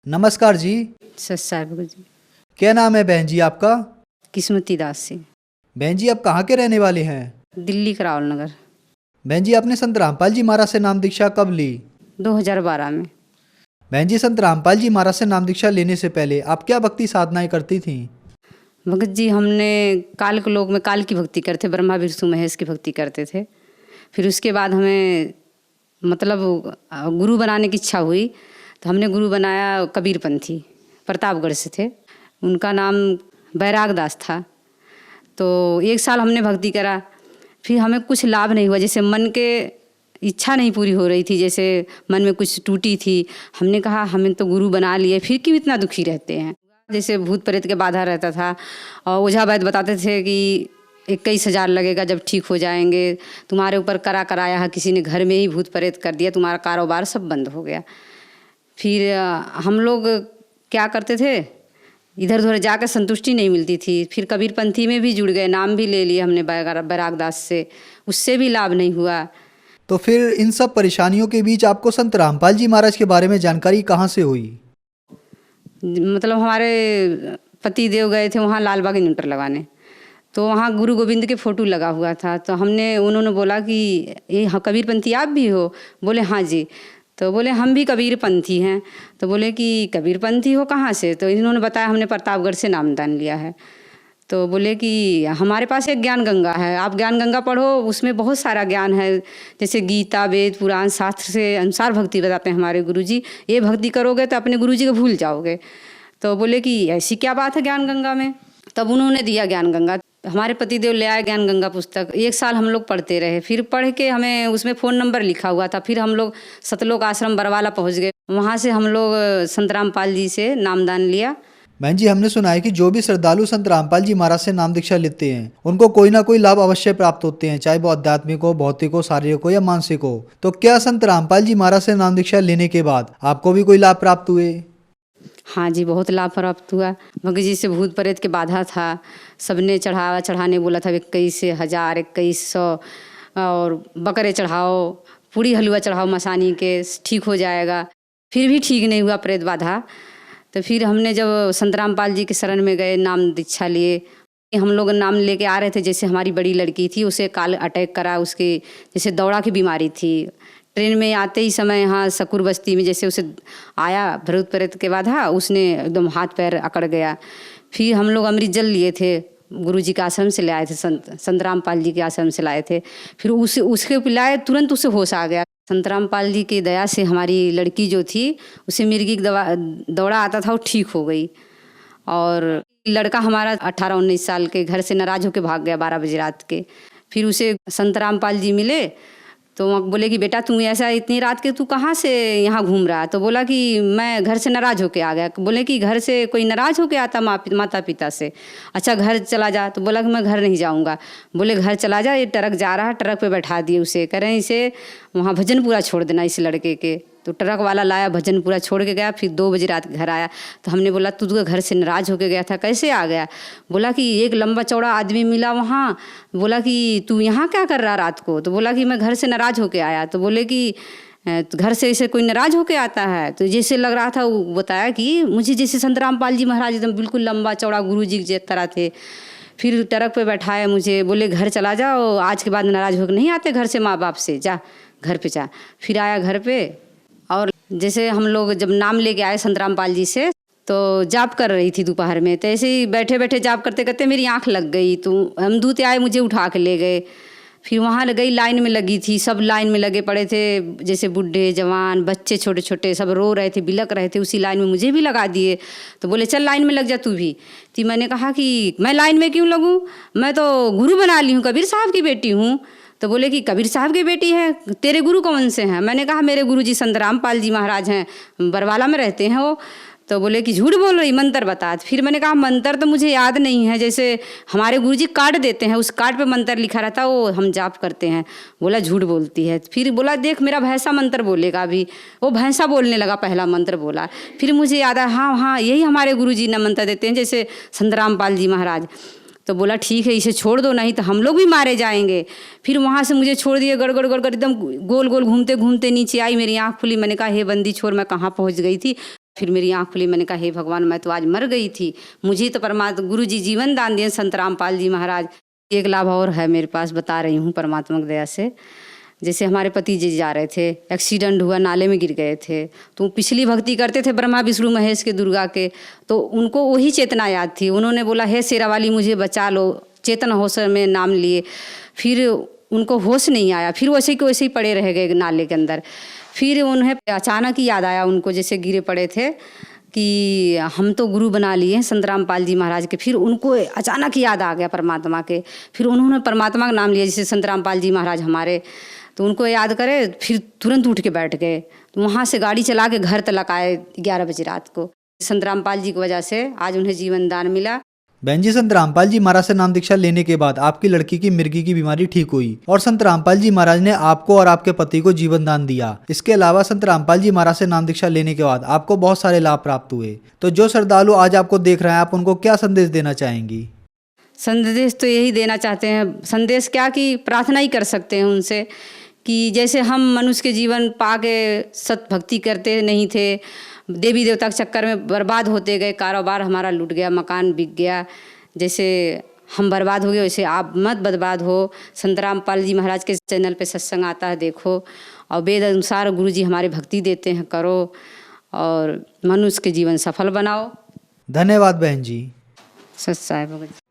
नमस्कार जी। सत साहब जी। क्या नाम है बहन जी आपका? किस्मती दास से। बहन जी आप कहाँ के रहने वाले हैं? दिल्ली करावल नगर। बहन जी आपने संत रामपाल जी महाराज से नाम दीक्षा कब ली? 2012 में। बहन जी संत रामपाल जी महाराज से नाम दीक्षा लेने से पहले आप क्या भक्ति साधनाएं करती थीं? भगत जी हमने काल के लोक में काल की भक्ति करते, ब्रह्मा विष्णु महेश की भक्ति करते थे। फिर उसके बाद हमें मतलब गुरु बनाने की इच्छा हुई तो हमने गुरु बनाया कबीरपंथी, प्रतापगढ़ से थे। उनका नाम बैराग दास था। तो 1 साल हमने भक्ति करा, फिर हमें कुछ लाभ नहीं हुआ। जैसे मन के इच्छा नहीं पूरी हो रही थी, जैसे मन में कुछ टूटी थी। हमने कहा हमें तो गुरु बना लिए, फिर क्यों इतना दुखी रहते हैं। जैसे भूत प्रेत के बाधा रहता था और ओझा वैद्य बताते थे कि 21,000 लगेगा जब ठीक हो जाएंगे, तुम्हारे ऊपर कराया है किसी ने, घर में ही भूत प्रेत कर दिया, तुम्हारा कारोबार सब बंद हो गया। फिर हम लोग क्या करते थे, इधर उधर जाकर संतुष्टि नहीं मिलती थी। फिर कबीरपंथी में भी जुड़ गए, नाम भी ले लिया हमने बैराग दास से, उससे भी लाभ नहीं हुआ। तो फिर इन सब परेशानियों के बीच आपको संत रामपाल जी महाराज के बारे में जानकारी कहाँ से हुई? मतलब हमारे पति देव गए थे वहाँ लाल बाग इन्वर्टर लगाने, तो वहाँ गुरु गोविंद के फ़ोटो लगा हुआ था। तो उन्होंने बोला कि ये हाँ कबीरपंथी आप भी हो? बोले हाँ जी। तो बोले हम भी कबीरपंथी हैं। तो बोले कि कबीरपंथी हो कहाँ से? तो इन्होंने बताया हमने प्रतापगढ़ से नामदान लिया है। तो बोले कि हमारे पास एक ज्ञान गंगा है, आप ज्ञान गंगा पढ़ो, उसमें बहुत सारा ज्ञान है। जैसे गीता वेद पुराण शास्त्र से अनुसार भक्ति बताते हैं हमारे गुरुजी। ये भक्ति करोगे तो अपने गुरुजी को भूल जाओगे। तो बोले कि ऐसी क्या बात है ज्ञान गंगा में? तब उन्होंने दिया ज्ञान गंगा। हमारे पतिदेव ले आए ज्ञान गंगा पुस्तक। 1 साल हम लोग पढ़ते रहे। फिर पढ़ के हमें उसमें फ़ोन नंबर लिखा हुआ था। फिर हम लोग सतलोक आश्रम बरवाला पहुँच गए। वहाँ से हम लोग संत रामपाल जी से नामदान लिया। बहन जी हमने सुना है कि जो भी श्रद्धालु संत रामपाल जी महाराज से नाम दीक्षा लेते हैं उनको कोई ना कोई लाभ अवश्य प्राप्त होते हैं, चाहे वो आध्यात्मिक हो, भौतिक हो, शारीरिक हो या मानसिक हो। तो क्या संत रामपाल जी महाराज से नाम दीक्षा लेने के बाद आपको भी कोई लाभ प्राप्त हुए? हाँ जी, बहुत लाभ प्राप्त हुआ। भगत जी से भूत प्रेत के बाधा था, सबने चढ़ाने बोला था 21,000 2100 और बकरे चढ़ाओ, पूड़ी हलवा चढ़ाओ मसानी के, ठीक हो जाएगा। फिर भी ठीक नहीं हुआ प्रेत बाधा। तो फिर हमने जब संत रामपाल जी के शरण में गए, नाम दीक्षा लिए। हम लोग नाम लेके आ रहे थे, जैसे हमारी बड़ी लड़की थी उसे काल अटैक करा, उसके जैसे दौड़ा की बीमारी थी। ट्रेन में आते ही समय यहाँ सकुर बस्ती में जैसे उसे आया भूत प्रेत के बाधा, उसने एकदम हाथ पैर अकड़ गया। फिर हम लोग अमृत जल लिए थे, गुरुजी के आश्रम से ले आए थे, संत रामपाल जी के आश्रम से लाए थे। फिर उसके पिलाए, तुरंत उसे होश आ गया। संत रामपाल जी की दया से हमारी लड़की जो थी उसे मिर्गी दौड़ा आता था, वो ठीक हो गई। और लड़का हमारा 18-19 साल के घर से नाराज होकर भाग गया 12 बजे रात के। फिर उसे संत रामपाल जी मिले तो वहाँ बोले कि बेटा तू ऐसा इतनी रात के तू कहाँ से यहाँ घूम रहा? तो बोला कि मैं घर से नाराज़ होके आ गया। बोले कि घर से कोई नाराज़ होके आता माता पिता से? अच्छा घर चला जा। तो बोला कि मैं घर नहीं जाऊँगा। बोले घर चला जा, ये ट्रक जा रहा है, ट्रक पे बैठा दिए उसे, कह रहे हैं इसे वहाँ भजनपुरा छोड़ देना इस लड़के के। तो ट्रक वाला लाया, भजनपुरा छोड़ के गया। फिर 2 बजे रात घर आया। तो हमने बोला तू तो घर से नाराज़ होके गया था, कैसे आ गया? बोला कि एक लंबा चौड़ा आदमी मिला वहाँ, बोला कि तू यहाँ क्या कर रहा रात को? तो बोला कि मैं घर से नाराज़ होके आया। तो बोले कि घर से ऐसे कोई नाराज़ होके आता है? तो जैसे लग रहा था, वो बताया कि मुझे जैसे संत रामपाल जी महाराज एकदम बिल्कुल लंबा चौड़ा गुरु जी की तरह थे। फिर ट्रक पे बैठाया मुझे, बोले घर चला जाओ, आज के बाद नाराज़ होकर नहीं आते घर से माँ बाप से, जा घर पे जा। फिर आया घर पे। और जैसे हम लोग जब नाम लेके आए संत रामपाल जी से, तो जाप कर रही थी दोपहर में। तो ऐसे ही बैठे बैठे जाप करते करते मेरी आँख लग गई। तो हम दूत आए, मुझे उठा के ले गए। फिर वहाँ गई, लाइन में लगी थी, सब लाइन में लगे पड़े थे, जैसे बूढ़े जवान बच्चे छोटे छोटे सब रो रहे थे, बिलक रहे थे। उसी लाइन में मुझे भी लगा दिए। तो बोले चल लाइन में लग जा तू भी। तो मैंने कहा कि मैं लाइन में क्यों लगूँ, मैं तो गुरु बना ली हूँ, कबीर साहब की बेटी हूँ। तो बोले कि कबीर साहब की बेटी है, तेरे गुरु कौन से हैं? मैंने कहा मेरे गुरु जी संत रामपाल जी महाराज हैं, बरवाला में रहते हैं वो। तो बोले कि झूठ बोल रही, मंत्र बता। फिर मैंने कहा मंत्र तो मुझे याद नहीं है, जैसे हमारे गुरुजी कार्ड देते हैं, उस कार्ड पे मंत्र लिखा रहता है, वो हम जाप करते हैं। बोला झूठ बोलती है। फिर बोला देख मेरा भैंसा मंत्र बोलेगा अभी। वो भैंसा बोलने लगा, पहला मंत्र बोला। फिर मुझे याद आया, हाँ हाँ यही हमारे गुरुजी ने मंत्र देते हैं, जैसे संत रामपाल जी महाराज। तो बोला ठीक है इसे छोड़ दो, नहीं तो हम लोग भी मारे जाएंगे। फिर वहाँ से मुझे छोड़ दिए, गड़गड़ गड़गड़ एकदम गोल गोल घूमते घूमते नीचे आई, मेरी आँख खुली। मैंने कहा हे बंदी छोड़, मैं कहाँ पहुँच गई थी। फिर मेरी आँख खुली, मैंने कहा हे भगवान, मैं तो आज मर गई थी, मुझे तो परमात्मा गुरु जी जीवन दान दिए संत रामपाल जी महाराज। एक लाभ और है मेरे पास, बता रही हूँ परमात्मा की दया से। जैसे हमारे पति जी जा रहे थे, एक्सीडेंट हुआ, नाले में गिर गए थे, तो पिछली भक्ति करते थे ब्रह्मा विष्णु महेश के, दुर्गा के, तो उनको वही चेतना याद थी। उन्होंने बोला हे शेरा वाली मुझे बचा लो, चेतन होश में नाम लिए। फिर उनको होश नहीं आया, फिर वैसे के वैसे ही पड़े रह गए नाले के अंदर। फिर उन्हें अचानक ही याद आया, उनको जैसे गिरे पड़े थे कि हम तो गुरु बना लिए हैं संत रामपाल जी महाराज के। फिर उनको अचानक याद आ गया परमात्मा के, फिर उन्होंने परमात्मा का नाम लिया, जैसे संत रामपाल जी महाराज हमारे, तो उनको याद करे, फिर तुरंत उठ के बैठ गए। तो वहाँ से गाड़ी चला के घर तक आए 11 बजे रात को। संत रामपाल जी की वजह से आज उन्हें जीवन दान मिला। बहन जी, संत रामपाल जी महाराज से नाम दीक्षा लेने के बाद आपकी लड़की की मिर्गी की बीमारी ठीक हुई और संत रामपाल जी महाराज ने आपको और आपके पति को जीवन दान दिया। इसके अलावा संत रामपाल जी महाराज से नाम दीक्षा लेने के बाद आपको बहुत सारे लाभ प्राप्त हुए। तो जो श्रद्धालु आज आपको देख रहे हैं, आप उनको क्या संदेश देना चाहेंगी? संदेश तो यही देना चाहते हैं, संदेश क्या कि प्रार्थना ही कर सकते हैं उनसे, कि जैसे हम मनुष्य के जीवन पाके सत भक्ति करते नहीं थे, देवी देवता के चक्कर में बर्बाद होते गए, कारोबार हमारा लूट गया, मकान बिक गया, जैसे हम बर्बाद हो गए वैसे आप मत बर्बाद हो। संत रामपाल जी महाराज के चैनल पे सत्संग आता है, देखो, और वेद अनुसार गुरु जी हमारे भक्ति देते हैं, करो और मनुष्य के जीवन सफल बनाओ। धन्यवाद बहन जी। सच्चाई भगत।